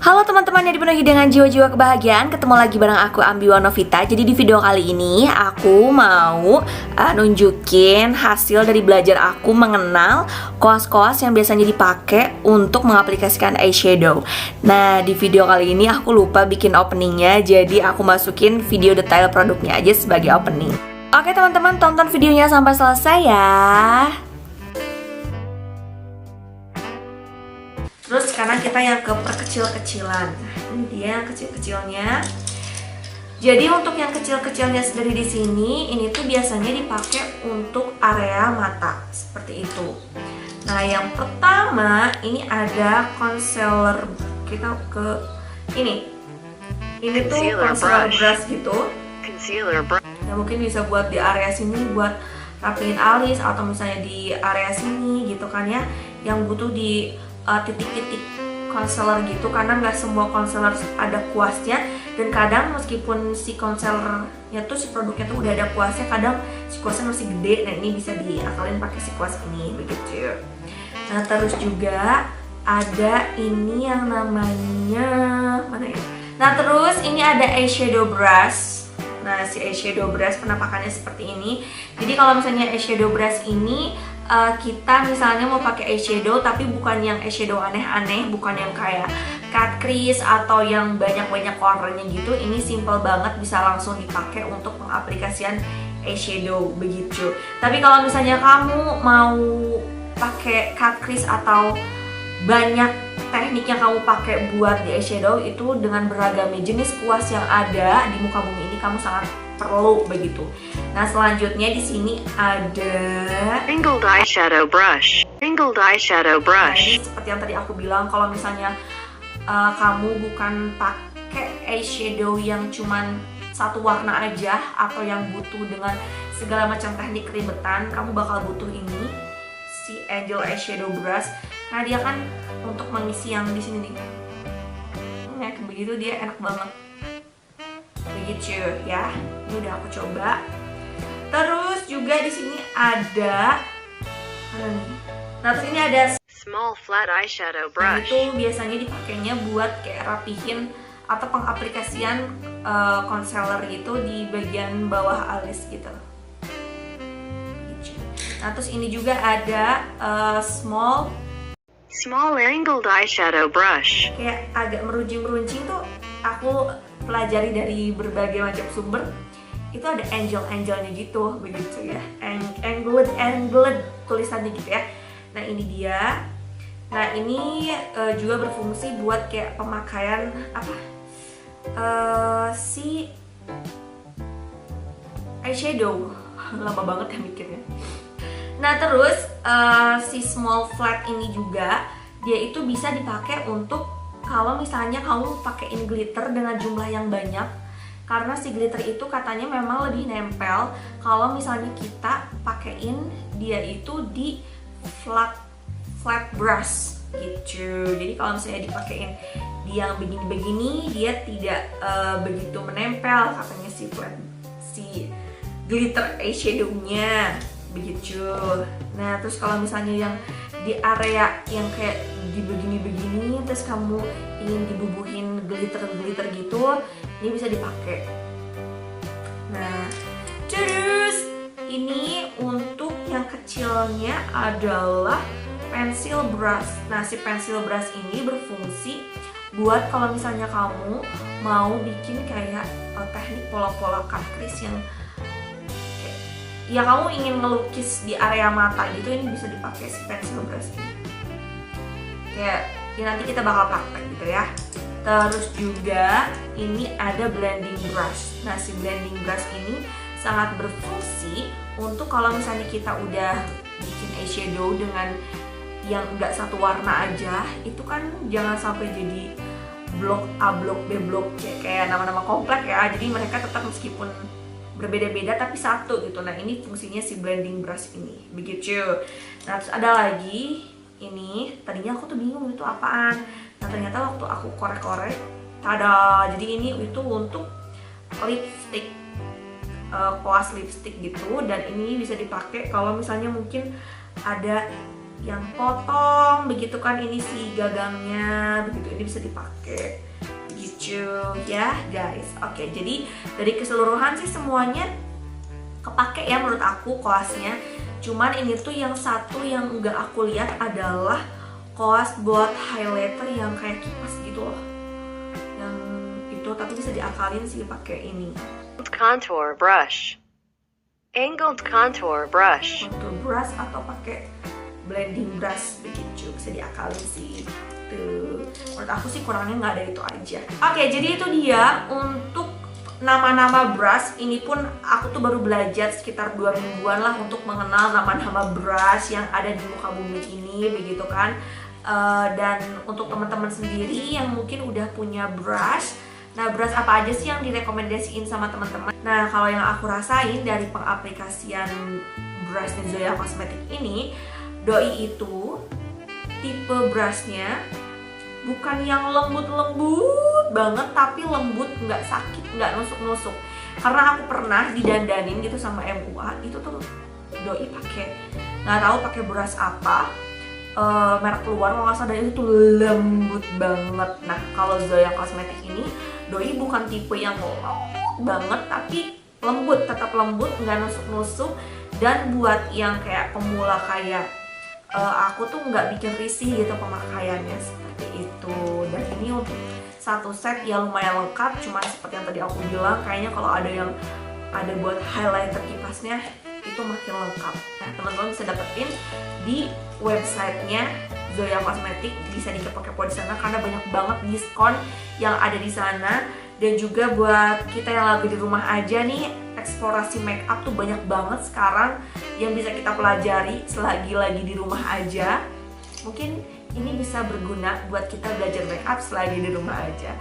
Halo teman-teman yang dipenuhi dengan jiwa-jiwa kebahagiaan. Ketemu lagi bareng aku Ambiwa Novita. Jadi di video kali ini aku mau nunjukin hasil dari belajar aku mengenal koas-koas yang biasanya dipakai untuk mengaplikasikan eyeshadow. Nah di video kali ini aku lupa bikin openingnya, jadi aku masukin video detail produknya aja sebagai opening. Oke teman-teman, tonton videonya sampai selesai ya. Terus sekarang kita yang ke perkecil-kecilan. Ini dia yang kecil-kecilnya. Jadi untuk yang kecil-kecilnya sendiri di sini, ini tuh biasanya dipakai untuk area mata seperti itu. Nah, yang pertama ini ada concealer. Kita ke ini. Ini tuh concealer brush gitu. Nah, mungkin bisa buat di area sini buat rapiin alis, atau misalnya di area sini gitu kan ya, yang butuh di titik-titik concealer gitu, karena nggak semua concealer ada kuasnya, dan kadang meskipun si concealernya tuh, si produknya tuh udah ada kuasnya, kadang si kuasnya masih gede. Nah ini bisa diakalin pakai si kuas ini begitu. Nah terus juga ada ini yang namanya mana ya? Nah terus ini ada eyeshadow brush. Nah si eyeshadow brush penampakannya seperti ini. Jadi kalau misalnya eyeshadow brush ini kita misalnya mau pakai eyeshadow tapi bukan yang eyeshadow aneh-aneh, bukan yang kayak cut crease atau yang banyak-banyak warnanya gitu. Ini simple banget, bisa langsung dipakai untuk pengaplikasian eyeshadow begitu. Tapi kalau misalnya kamu mau pakai cut crease atau banyak teknik yang kamu pakai buat di eyeshadow, itu dengan beragam jenis kuas yang ada di muka bumi ini, kamu sangat perlu begitu. Nah selanjutnya di sini ada Angled eyeshadow brush. Angled eyeshadow brush. Nah, ini seperti yang tadi aku bilang, kalau misalnya kamu bukan pakai eyeshadow yang cuman satu warna aja, atau yang butuh dengan segala macam teknik keribetan, kamu bakal butuh ini, si Angel eyeshadow brush. Nah dia kan untuk mengisi yang di sini nih. Nah begitu dia enak banget. Begitu ya. Ini udah aku coba. Terus juga di sini ada Nah terus ini ada Small flat eyeshadow Nah, brush. itu biasanya dipakainya buat kayak rapihin atau pengaplikasian concealer gitu di bagian bawah alis gitu. Nah terus ini juga ada small Angled eyeshadow brush. kayak agak meruncing tuh, aku pelajari dari berbagai macam sumber. Itu ada angelnya gitu begitu ya, angled tulisannya gitu ya. Nah ini dia. Nah ini juga berfungsi buat kayak pemakaian apa si eyeshadow. Lama banget ya mikirnya. Nah terus si small flat ini juga, dia itu bisa dipakai untuk kalau misalnya kamu pakaiin glitter dengan jumlah yang banyak, karena si glitter itu katanya memang lebih nempel kalau misalnya kita pakaiin dia itu di flat brush gitu. Jadi kalau misalnya dipakein di yang begini-begini, dia tidak begitu menempel katanya si glitter eyeshadownya begitu. Nah terus kalau misalnya yang di area yang kayak di begini-begini, terus kamu ingin dibubuhin glitter gitu, ini bisa dipakai. Nah terus ini untuk yang kecilnya adalah pencil brush. Nah si pencil brush ini berfungsi buat kalau misalnya kamu mau bikin kayak teknik pola-pola cut crease yang ya kamu ingin ngelukis di area mata gitu, ini bisa dipakai si pencil brush ini. Kayak ya nanti kita bakal praktek gitu ya. Terus juga ini ada blending brush. Nah si blending brush ini sangat berfungsi untuk kalau misalnya kita udah bikin eyeshadow dengan yang enggak satu warna aja, itu kan jangan sampai jadi blok A, blok B, blok C kayak nama-nama komplek ya. Jadi mereka tetap meskipun berbeda-beda tapi satu gitu. Nah ini fungsinya si blending brush ini begitu. Nah terus ada lagi ini, tadinya aku tuh bingung itu apaan. Nah ternyata waktu aku korek-korek, tada, jadi ini itu untuk lipstick, kuas lipstick gitu. Dan ini bisa dipakai kalau misalnya mungkin ada yang potong begitu kan, ini si gagangnya begitu, ini bisa dipakai gitu ya guys. Oke, jadi dari keseluruhan sih semuanya kepake ya menurut aku koasnya. Cuman ini tuh yang satu yang nggak aku lihat adalah koas buat highlighter yang kayak kipas gitu loh, yang itu tapi bisa diakalin sih pakai ini Contour brush. Angled contour brush. contour brush atau pakai blending brush begitu, bisa diakalin sih. Tuh, menurut aku sih kurangnya nggak ada itu aja. Oke, jadi itu dia untuk nama-nama brush. Ini pun aku tuh baru belajar sekitar 2 mingguan lah untuk mengenal nama-nama brush yang ada di muka bumi ini begitu kan. Dan untuk teman-teman sendiri yang mungkin udah punya brush, nah brush apa aja sih yang direkomendasiin sama teman-teman? Nah, kalau yang aku rasain dari pengaplikasian brush Zoya Cosmetics ini, doi itu tipe brushnya bukan yang lembut-lembut banget, tapi lembut, nggak sakit, nggak nusuk-nusuk. Karena aku pernah didandanin gitu sama MUA, itu tuh doi pakai, nggak tahu pakai brush apa, merek luar kalau nggak salah, dan itu tuh lembut banget. Nah, kalau Zoya Cosmetics ini doi bukan tipe yang lembut banget, tapi lembut, tetap lembut, nggak nusuk-nusuk. Dan buat yang kayak pemula kayak aku tuh nggak bikin risih gitu pemakaiannya seperti itu. Dan ini untuk satu set ya lumayan lengkap. Cuman seperti yang tadi aku bilang, kayaknya kalau ada yang ada buat highlighter kipasnya itu makin lengkap. Nah, teman-teman bisa dapetin di websitenya Zoya Cosmetics, bisa dikepo-kepo di sana karena banyak banget diskon yang ada di sana. Dan juga buat kita yang lagi di rumah aja nih, eksplorasi make up tuh banyak banget sekarang yang bisa kita pelajari selagi lagi di rumah aja. Mungkin ini bisa berguna buat kita belajar make up selagi di rumah aja.